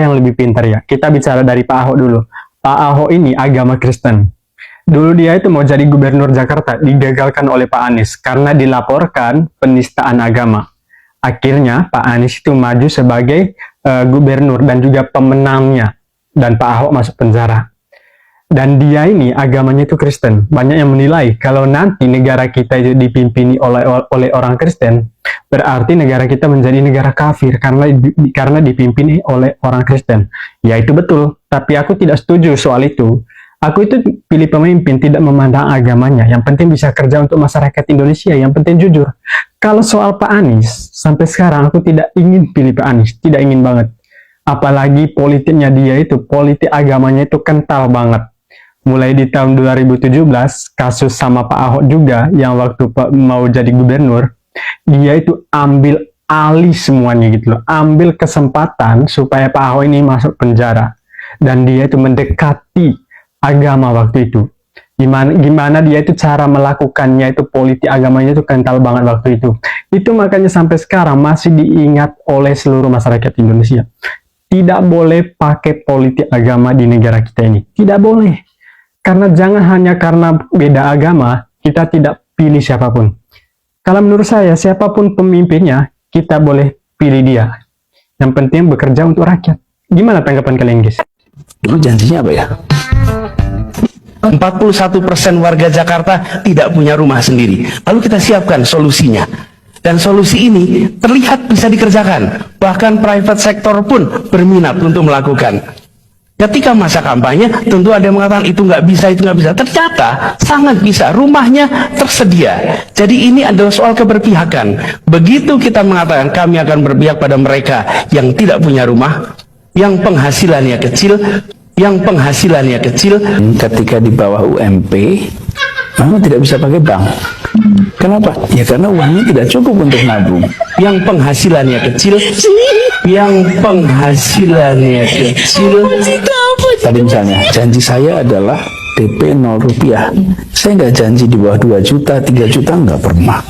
yang lebih pintar ya. Kita bicara dari Pak Ahok dulu. Pak Ahok ini agama Kristen. Dulu dia itu mau jadi gubernur Jakarta, digagalkan oleh Pak Anies karena dilaporkan penistaan agama. Akhirnya Pak Anies itu maju sebagai gubernur dan juga pemenangnya, dan Pak Ahok masuk penjara. Dan dia ini agamanya itu Kristen. Banyak yang menilai kalau nanti negara kita itu dipimpini oleh orang Kristen, berarti negara kita menjadi negara kafir karena dipimpin oleh orang Kristen. Ya itu betul, tapi aku tidak setuju soal itu. Aku itu pilih pemimpin tidak memandang agamanya, yang penting bisa kerja untuk masyarakat Indonesia, yang penting jujur. Kalau soal Pak Anies, sampai sekarang aku tidak ingin pilih Pak Anies, tidak ingin banget. Apalagi politiknya dia itu, politik agamanya itu kental banget. Mulai di tahun 2017, kasus sama Pak Ahok juga, yang waktu mau jadi gubernur, dia itu ambil alih semuanya gitu loh, ambil kesempatan supaya Pak Ahok ini masuk penjara. Dan dia itu mendekati agama waktu itu. Gimana dia itu cara melakukannya itu, politik agamanya itu kental banget waktu itu. Itu makanya sampai sekarang masih diingat oleh seluruh masyarakat Indonesia. Tidak boleh pakai politik agama di negara kita ini. Tidak boleh. Karena jangan hanya karena beda agama, kita tidak pilih siapapun. Kalau menurut saya, siapapun pemimpinnya, kita boleh pilih dia. Yang penting bekerja untuk rakyat. Gimana tanggapan kalian, guys? Dulu janjinya apa ya? 41% warga Jakarta tidak punya rumah sendiri. Lalu kita siapkan solusinya. Dan solusi ini terlihat bisa dikerjakan. Bahkan private sector pun berminat untuk melakukan. Ketika masa kampanye, tentu ada yang mengatakan itu nggak bisa, itu nggak bisa. Ternyata sangat bisa, rumahnya tersedia. Jadi ini adalah soal keberpihakan. Begitu kita mengatakan kami akan berpihak pada mereka yang tidak punya rumah, yang penghasilannya kecil, ketika di bawah UMP, memang tidak bisa pakai bank. Kenapa? Ya karena uangnya tidak cukup untuk nabung. Yang penghasilannya kecil, tadi misalnya, janji saya adalah DP 0 rupiah. Saya nggak janji di bawah 2 juta, 3 juta, nggak pernah.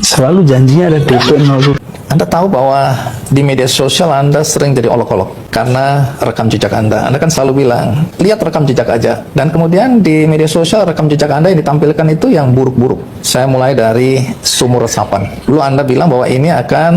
Selalu janjinya ada DP 0 rupiah. Anda tahu bahwa di media sosial Anda sering jadi olok-olok karena rekam jejak Anda. Anda kan selalu bilang, lihat rekam jejak aja. Dan kemudian di media sosial rekam jejak Anda yang ditampilkan itu yang buruk-buruk. Saya mulai dari sumur resapan. Dulu Anda bilang bahwa ini akan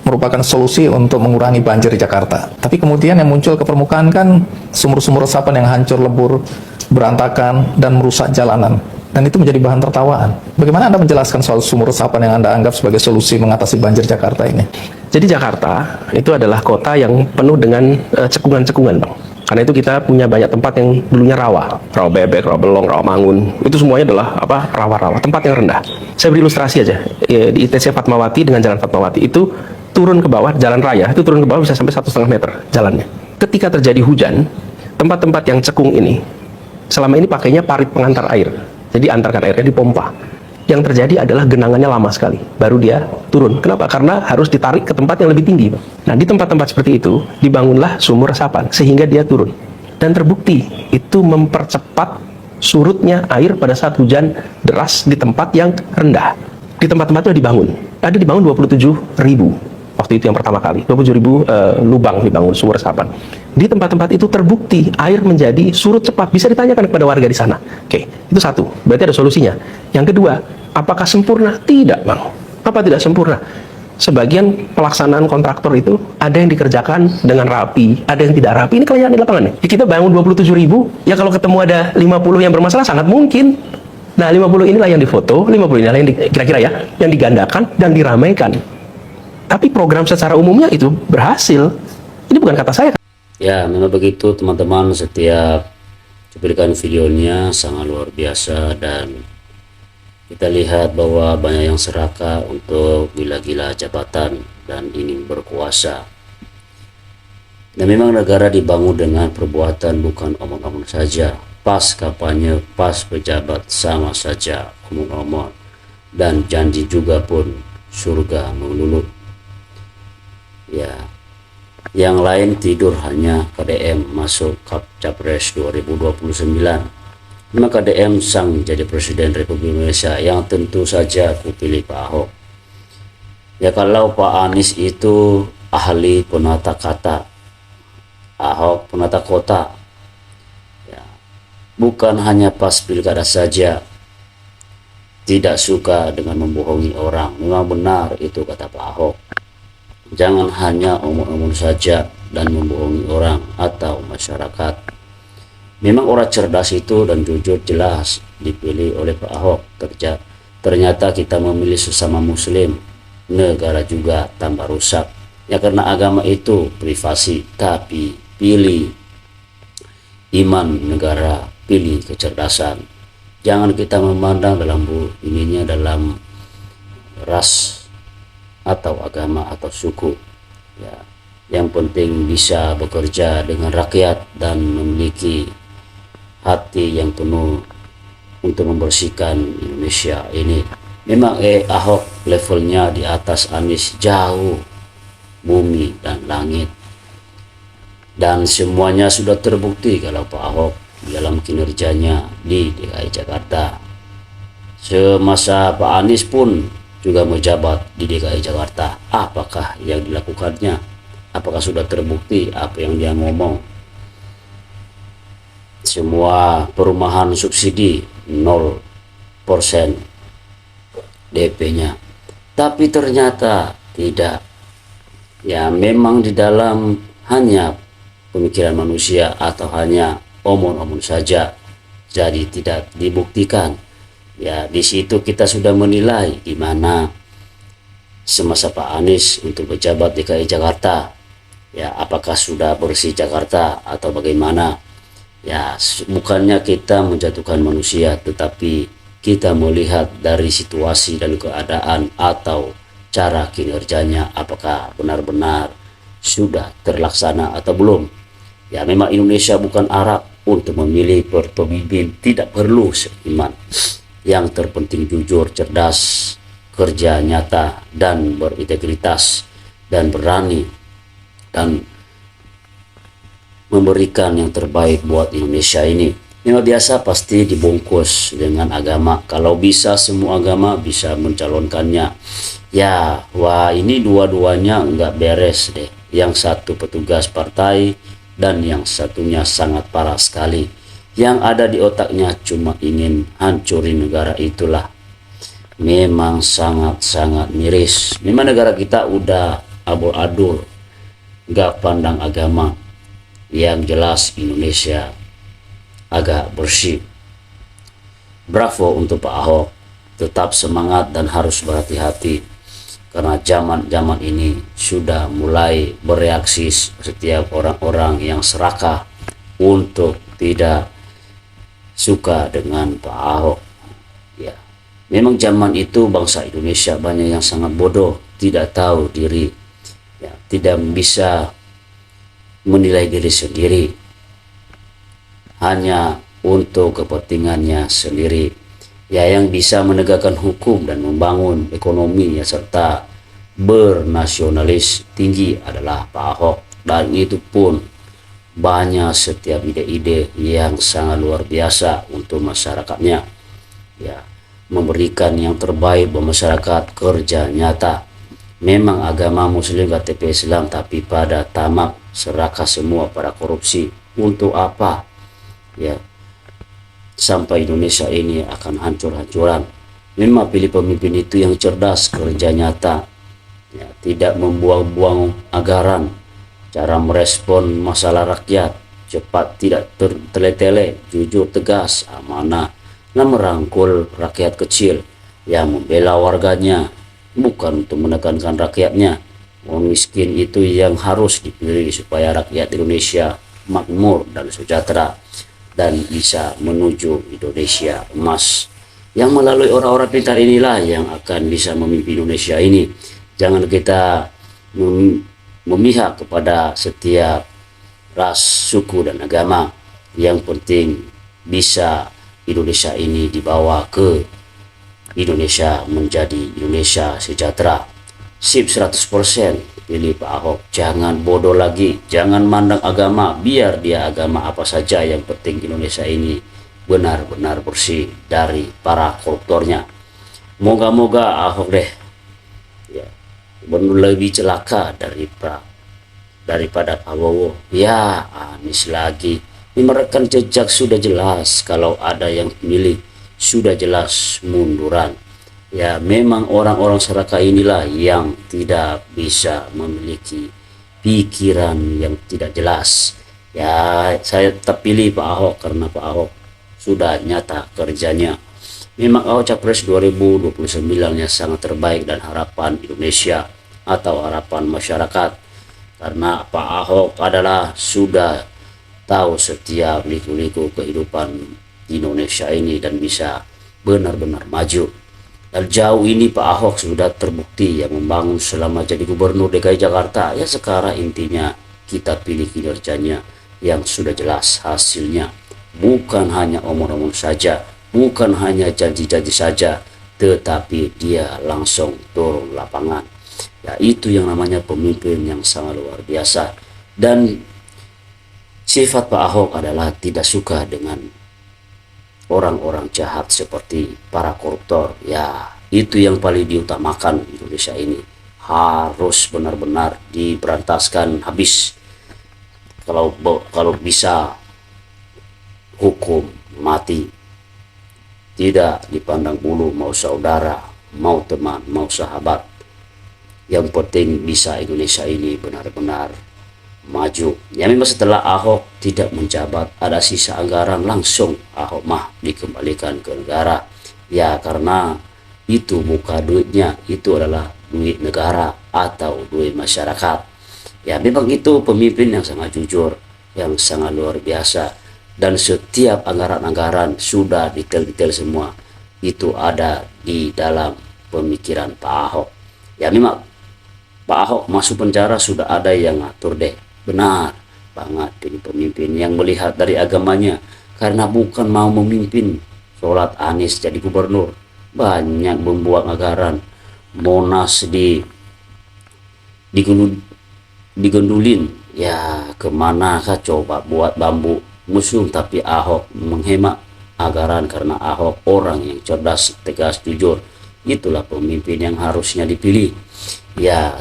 merupakan solusi untuk mengurangi banjir di Jakarta. Tapi kemudian yang muncul ke permukaan kan sumur-sumur resapan yang hancur lebur, berantakan, dan merusak jalanan. Dan itu menjadi bahan tertawaan. Bagaimana Anda menjelaskan soal sumur resapan yang Anda anggap sebagai solusi mengatasi banjir Jakarta ini? Jadi Jakarta itu adalah kota yang penuh dengan cekungan-cekungan, Bang. Karena itu kita punya banyak tempat yang dulunya rawa bebek, rawa belong, rawa mangun. Itu semuanya adalah rawa-rawa, tempat yang rendah. Saya beri ilustrasi aja. Di ITC Fatmawati dengan Jalan Fatmawati itu turun ke bawah, jalan raya itu turun ke bawah bisa sampai 1,5 meter jalannya. Ketika terjadi hujan, tempat-tempat yang cekung ini selama ini pakainya parit pengantar air. Jadi antarkan airnya dipompa. Yang terjadi adalah genangannya lama sekali, baru dia turun. Kenapa? Karena harus ditarik ke tempat yang lebih tinggi. Nah, di tempat-tempat seperti itu dibangunlah sumur resapan sehingga dia turun. Dan terbukti itu mempercepat surutnya air pada saat hujan deras di tempat yang rendah. Di tempat-tempat itu dibangun. Ada dibangun 27.000. Waktu itu yang pertama kali 27.000 lubang dibangun sumur resapan. Di tempat-tempat itu terbukti air menjadi surut cepat. Bisa ditanyakan kepada warga di sana. Oke, itu satu. Berarti ada solusinya. Yang kedua, apakah sempurna? Tidak, Bang. Apa tidak sempurna? Sebagian pelaksanaan kontraktor itu ada yang dikerjakan dengan rapi, ada yang tidak rapi. Ini kelihatan di lapangan nih. Kita bangun 27.000, ya kalau ketemu ada 50 yang bermasalah sangat mungkin. Nah, 50 inilah yang difoto, 50 inilah yang kira-kira ya, yang digandakan dan diramaikan. Tapi program secara umumnya itu berhasil. Ini bukan kata saya. Ya, memang begitu teman-teman. Setiap cuplikan videonya sangat luar biasa, dan kita lihat bahwa banyak yang serakah untuk gila-gila jabatan dan ingin berkuasa. Dan memang negara dibangun dengan perbuatan, bukan omong-omong saja. Pas kampanye, pas pejabat, sama saja omong-omong, dan janji juga pun surga melulu. Ya, yang lain tidur, hanya KDM masuk Capres 2029. Memang KDM sang jadi Presiden Republik Indonesia, yang tentu saja aku pilih Pak Ahok. Ya, kalau Pak Anies itu ahli penata kata, Ahok penata kota. Ya, bukan hanya pas pilkada saja tidak suka dengan membohongi orang. Memang benar itu kata Pak Ahok. Jangan hanya omong-omong saja dan membohongi orang atau masyarakat. Memang orang cerdas itu dan jujur jelas dipilih oleh Pak Ahok. Ternyata kita memilih sesama muslim, negara juga tambah rusak. Ya karena agama itu privasi, tapi pilih iman negara, pilih kecerdasan. Jangan kita memandang dalam dalam ras atau agama atau suku. Ya, yang penting bisa bekerja dengan rakyat dan memiliki hati yang penuh untuk membersihkan Indonesia ini. Memang Ahok levelnya di atas Anies jauh, bumi dan langit. Dan semuanya sudah terbukti kalau Pak Ahok dalam kinerjanya di DKI Jakarta. Semasa Pak Anies pun juga menjabat di DKI Jakarta. Apakah yang dilakukannya? Apakah sudah terbukti apa yang dia ngomong? Semua perumahan subsidi 0% DP-nya. Tapi ternyata tidak. Ya memang di dalam hanya pemikiran manusia atau hanya omong-omong saja, jadi tidak dibuktikan. Ya di situ kita sudah menilai gimana semasa Pak Anies untuk pejabat DKI Jakarta. Ya apakah sudah bersih Jakarta atau bagaimana? Ya bukannya kita menjatuhkan manusia, tetapi kita melihat dari situasi dan keadaan atau cara kinerjanya apakah benar-benar sudah terlaksana atau belum. Ya memang Indonesia bukan Arab untuk memilih pemimpin, tidak perlu seiman. Yang terpenting jujur, cerdas, kerja nyata dan berintegritas dan berani dan memberikan yang terbaik buat Indonesia ini. Memang biasa pasti dibungkus dengan agama. Kalau bisa semua agama bisa mencalonkannya. Ya, wah ini dua-duanya enggak beres deh. Yang satu petugas partai dan yang satunya sangat parah sekali. Yang ada di otaknya cuma ingin hancurin negara itulah. Memang sangat-sangat miris. Memang negara kita udah abur-adul, enggak pandang agama. Yang jelas Indonesia agak bersih. Bravo untuk Pak Ahok, tetap semangat dan harus berhati-hati karena zaman ini sudah mulai bereaksi setiap orang-orang yang serakah untuk tidak suka dengan Pak Ahok. Ya, memang zaman itu bangsa Indonesia banyak yang sangat bodoh, tidak tahu diri, ya, tidak bisa menilai diri sendiri, hanya untuk kepentingannya sendiri. Ya yang bisa menegakkan hukum dan membangun ekonominya serta bernasionalis tinggi adalah Pak Ahok, dan itu pun banyak setiap ide-ide yang sangat luar biasa untuk masyarakatnya. Ya, memberikan yang terbaik buat masyarakat, kerja nyata. Memang agama Muslim KTP Islam, tapi pada tamak serakah semua pada korupsi. Untuk apa? Ya, sampai Indonesia ini akan hancur-hancuran. Memang pilih pemimpin itu yang cerdas, kerja nyata, ya, tidak membuang-buang anggaran, cara merespon masalah rakyat, cepat, tidak tele-tele, jujur, tegas, amanah, dan merangkul rakyat kecil yang membela warganya, bukan untuk menekankan rakyatnya. Orang miskin itu yang harus dipilih supaya rakyat Indonesia makmur dan sejahtera dan bisa menuju Indonesia emas. Yang melalui orang-orang pintar inilah yang akan bisa memimpin Indonesia ini. Jangan kita memihak kepada setiap ras, suku dan agama. Yang penting bisa Indonesia ini dibawa ke Indonesia menjadi Indonesia sejahtera. Sip 100% pilih Pak Ahok. Jangan bodoh lagi, jangan mandang agama, biar dia agama apa saja, yang penting Indonesia ini benar-benar bersih dari para koruptornya. Moga-moga Ahok deh ya benar lebih celaka daripada Prabowo. Ya, Anies lagi. Memang rekam jejak sudah jelas, kalau ada yang milih sudah jelas munduran. Ya, memang orang-orang serakah inilah yang tidak bisa memiliki pikiran yang tidak jelas. Ya, saya tetap pilih Pak Ahok karena Pak Ahok sudah nyata kerjanya. Memang Ahok Capres 2029-nya sangat terbaik dan harapan Indonesia atau harapan masyarakat. Karena Pak Ahok adalah sudah tahu setiap liku-liku kehidupan di Indonesia ini dan bisa benar-benar maju. Dan jauh ini Pak Ahok sudah terbukti yang membangun selama jadi gubernur DKI Jakarta. Ya, sekarang intinya kita pilih kinerjanya yang sudah jelas hasilnya. Bukan hanya omong-omong saja, bukan hanya janji-janji saja, tetapi dia langsung turun lapangan. Ya, itu yang namanya pemimpin yang sangat luar biasa. Dan sifat Pak Ahok adalah tidak suka dengan orang-orang jahat seperti para koruptor. Ya, itu yang paling diutamakan Indonesia ini. Harus benar-benar diberantaskan habis. Kalau bisa hukum mati. Tidak dipandang bulu mau saudara, mau teman, mau sahabat. Yang penting bisa Indonesia ini benar-benar maju. Ya, memang setelah Ahok tidak menjabat, ada sisa anggaran, langsung Ahok mah dikembalikan ke negara. Ya, karena itu bukan duitnya, itu adalah duit negara atau duit masyarakat. Ya, memang itu pemimpin yang sangat jujur, yang sangat luar biasa. Dan setiap anggaran-anggaran sudah detail-detail semua. Itu ada di dalam pemikiran Pak Ahok. Ya, memang Pak Ahok masuk penjara sudah ada yang ngatur deh. Benar banget, ini pemimpin yang melihat dari agamanya, karena bukan mau memimpin sholat Anies jadi gubernur. Banyak membuang anggaran, Monas digundulin. Ya, kemana kah coba buat bambu musuh, tapi Ahok menghemat anggaran karena Ahok orang yang cerdas, tegas, jujur. Itulah pemimpin yang harusnya dipilih. Ya,